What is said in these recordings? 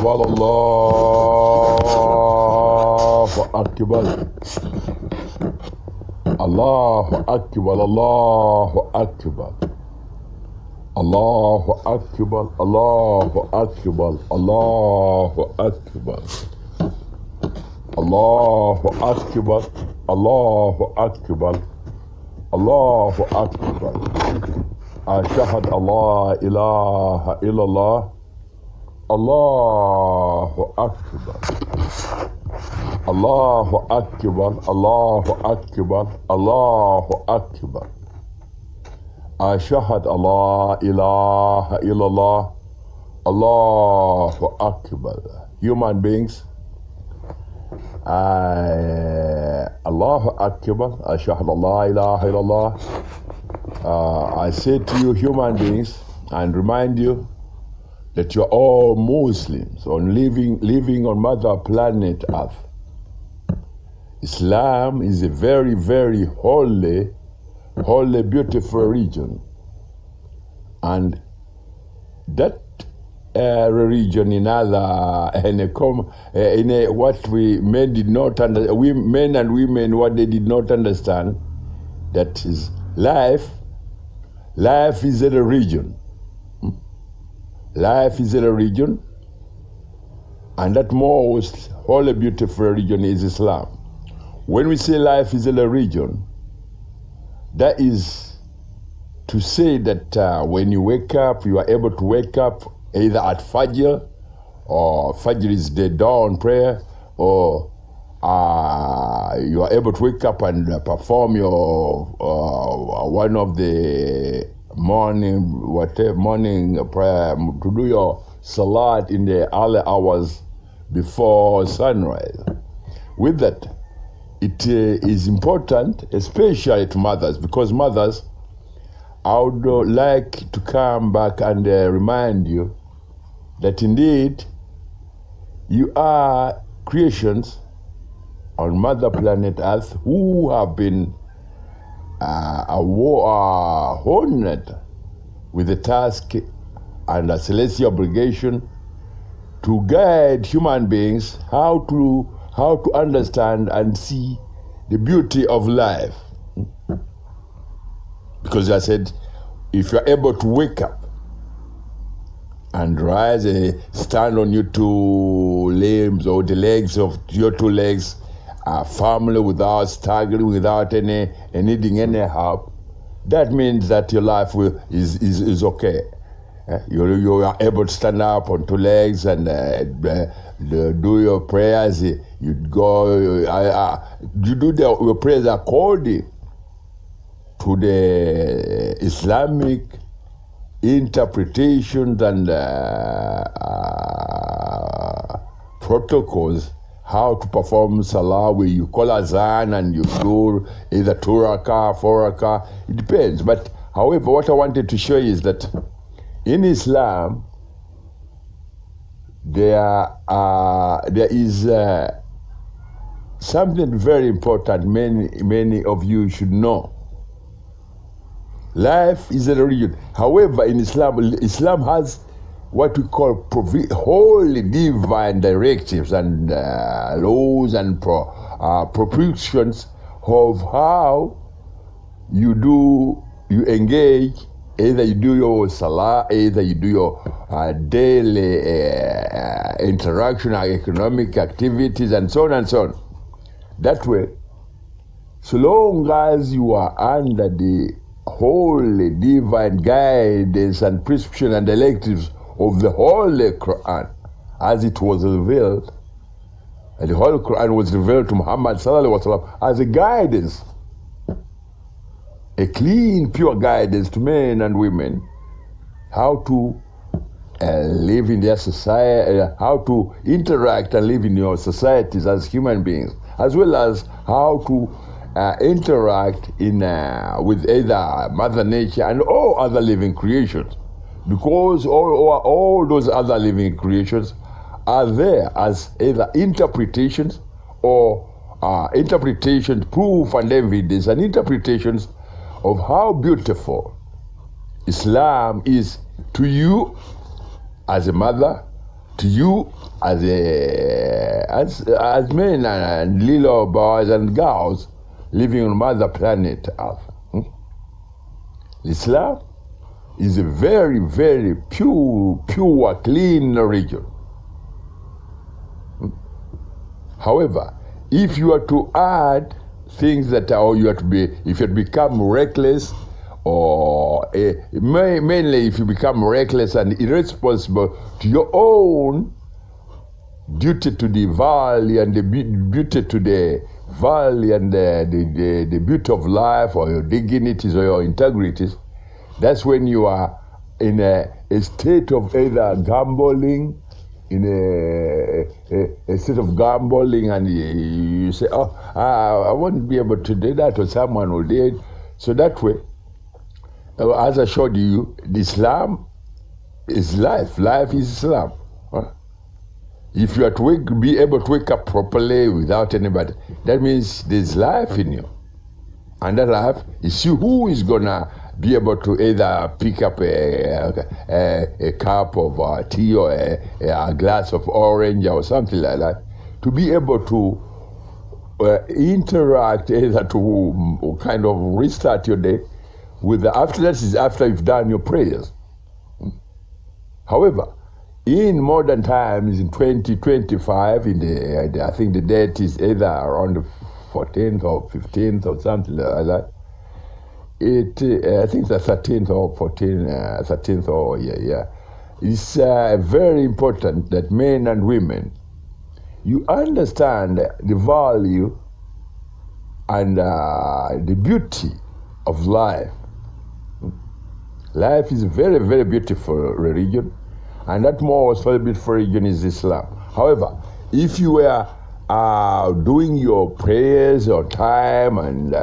Akbar, Allahu Akbar, Allahu Akbar, Allahu Akbar, Allahu Akbar, Allahu Akbar, Allahu Akbar, Allahu Akbar, Allahu Akbar, Allahu Akbar. Ashhadu an la ilaha illallah. Allahu Akbar. Allahu Akbar. Allahu Akbar. Allahu Akbar. Ashhadu an la ilaha illallah. Allahu Akbar. Human beings, Allahu Akbar. Ashhadu an la ilaha illallah. I say to you, human beings, and remind you that you are all Muslims on living on Mother Planet Earth. Islam is a very, very holy, beautiful religion, and that religion what we men did not understand, men and women, what they did not understand, that is life. Life is a religion. Life is a religion, and that most holy, beautiful religion is Islam. When we say life is a religion, that is to say that when you wake up, you are able to wake up either at Fajr, or Fajr is the dawn prayer, or you are able to wake up and perform your one of the morning prayer, to do your salat in the early hours before sunrise. With that, it is important, especially to mothers, because mothers, I would like to come back and remind you that indeed you are creations on Mother Planet Earth who have been honored with the task and a celestial obligation to guide human beings how to understand and see the beauty of life. Because I said, if you're able to wake up and rise, stand on your two limbs or the legs of your two legs, firmly, without staggering, without needing any help, that means that your life is okay. You are able to stand up on two legs and do your prayers. You do your prayers according to the Islamic interpretations and protocols, how to perform salah, where you call azan and you do either 2 rakah, 4 rakah. It depends. But however, what I wanted to show you is that in Islam, there is something very important many of you should know. Life is a religion. However, in Islam has what we call holy divine directives and laws and prescriptions of how you engage. Either you do your salah, either you do your daily interaction, economic activities, and so on and so on. That way, so long as you are under the holy divine guidance and prescription and directives of the Holy Quran, as it was revealed, and the Holy Quran was revealed to Muhammad sallallahu alaihi wasallam as a guidance, a clean, pure guidance to men and women, how to live in their society, how to interact and live in your societies as human beings, as well as how to interact with either Mother Nature and all other living creations. Because all those other living creations are there as either interpretations or interpretations, proof and evidence, and interpretations of how beautiful Islam is to you as a mother, to you as men and little boys and girls living on Mother Planet Earth. Islam is a very, very pure, clean religion. However, if you are to add things that are, or you have to be, if you become reckless, or mainly if you become reckless and irresponsible to your own duty to the valley and the beauty to the valley and the beauty of life, or your dignities or your integrities, that's when you are in a state of either gambling, in a state of gambling, and you say, oh, I won't be able to do that, or someone will do it. So that way, as I showed you, Islam is life. Life is Islam. If you are to be able to wake up properly without anybody, that means there's life in you. And that life is you who is going to be able to either pick up a cup of tea or a glass of orange or something like that, to be able to interact, either to kind of restart your day with the, after that is after you've done your prayers. However, in modern times, in 2025, I think the date is either around the 14th or 15th or something like that. I think the 13th or 13th or It's very important that men and women, you understand the value and the beauty of life. Life is a very, very beautiful religion, and that most beautiful religion is Islam. However, if you were doing your prayers or time and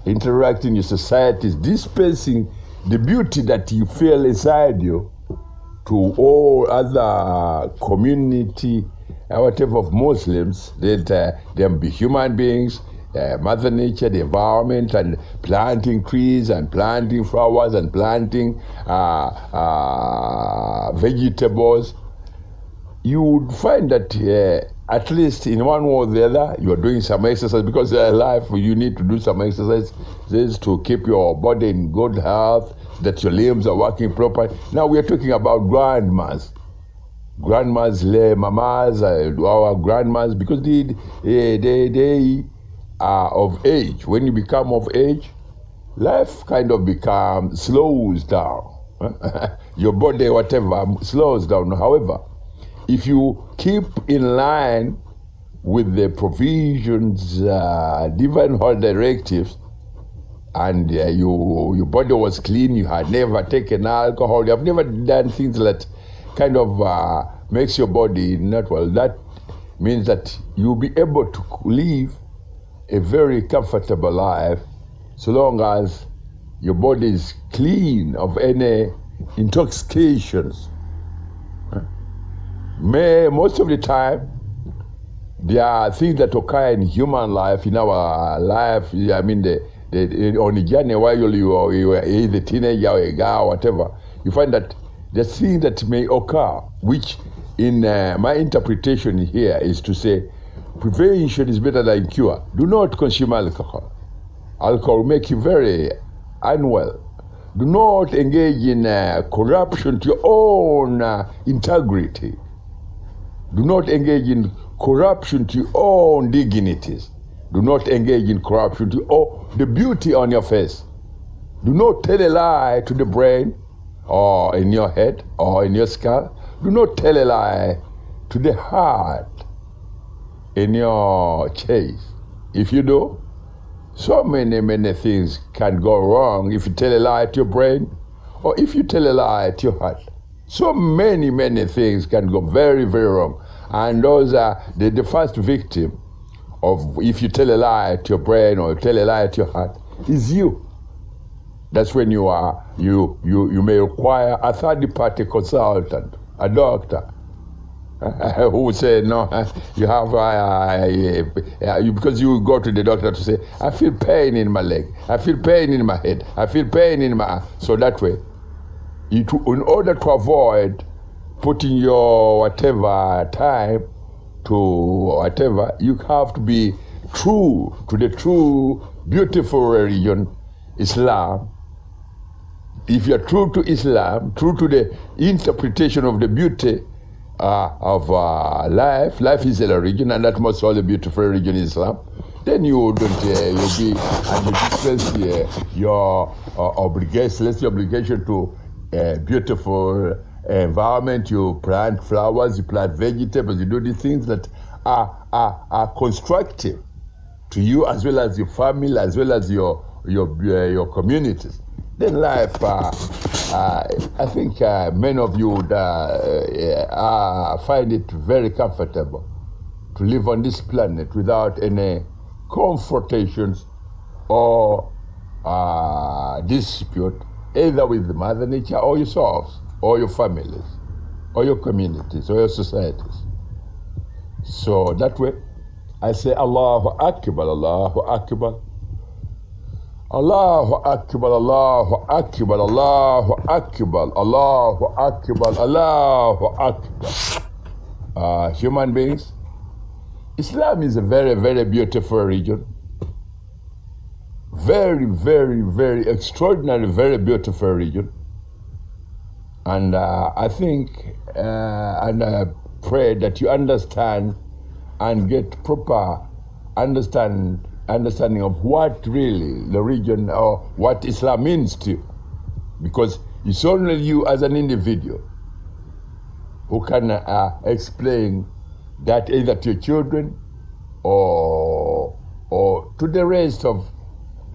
interacting in your societies, dispensing the beauty that you feel inside you to all other community, whatever of Muslims, that them be human beings, Mother Nature, the environment, and planting trees and planting flowers and planting vegetables, you would find that at least in one way or the other, you are doing some exercise, because in life you need to do some exercise to keep your body in good health, that your limbs are working properly. Now we are talking about grandmas, mamas, our grandmas, because they are of age. When you become of age, life kind of slows down. Your body, whatever, slows down. However, if you keep in line with the provisions, divine whole directives, and your body was clean, you had never taken alcohol, you have never done things that kind of makes your body not well, that means that you'll be able to live a very comfortable life so long as your body is clean of any intoxications. Most of the time, there are things that occur in human life, in our life. I mean, on the journey while you are either a teenager or a girl, whatever, you find that the things that may occur, which in my interpretation here is to say, prevention is better than cure. Do not consume alcohol. Alcohol will make you very unwell. Do not engage in corruption to your own integrity. Do not engage in corruption to your own dignities. Do not engage in corruption to the beauty on your face. Do not tell a lie to the brain or in your head or in your skull. Do not tell a lie to the heart in your chest. If you do, so many things can go wrong if you tell a lie to your brain or if you tell a lie to your heart. So many things can go very, very wrong. And those are the first victim of, if you tell a lie to your brain or you tell a lie to your heart, is you. That's when you may require a third-party consultant, a doctor, who would say, no, you have, because you go to the doctor to say, I feel pain in my leg, I feel pain in my head, I feel pain in my, so that way, in order to avoid putting your whatever time to whatever, you have to be true to the true beautiful religion, Islam. If you're true to Islam, true to the interpretation of the beauty of life is a religion, and that most all the beautiful religion is Islam, then you don't, you'll be, and you dispense your obligation to beautiful environment. You plant flowers, you plant vegetables, you do these things that are constructive to you as well as your family, as well as your communities. Then life, I think many of you would find it very comfortable to live on this planet without any confrontations or dispute, either with Mother Nature or yourselves, or your families, or your communities, or your societies. So that way, I say Allahu Akbar, Allahu Akbar. Allahu Akbar, Allahu Akbar, Allahu Akbar, Allahu Akbar, Allahu Akbar. Human beings, Islam is a very, very beautiful religion. Very, very, very extraordinary, very beautiful religion. And I think and I pray that you understand and get proper understanding of what really the religion or what Islam means to you. Because it's only you as an individual who can explain that either to your children or to the rest of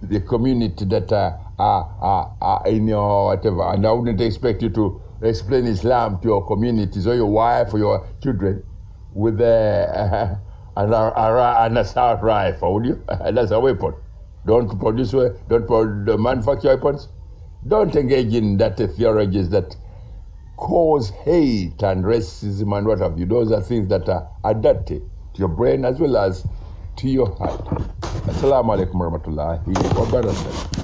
the community that are in your whatever. And I wouldn't expect you to explain Islam to your communities or your wife or your children with an assault rifle, would you? That's a weapon. Don't manufacture weapons. Don't engage in that theologies that cause hate and racism and what have you. Those are things that are dirty to your brain as well as to your heart. Assalamu alaikum warahmatullahi wabarakatuh.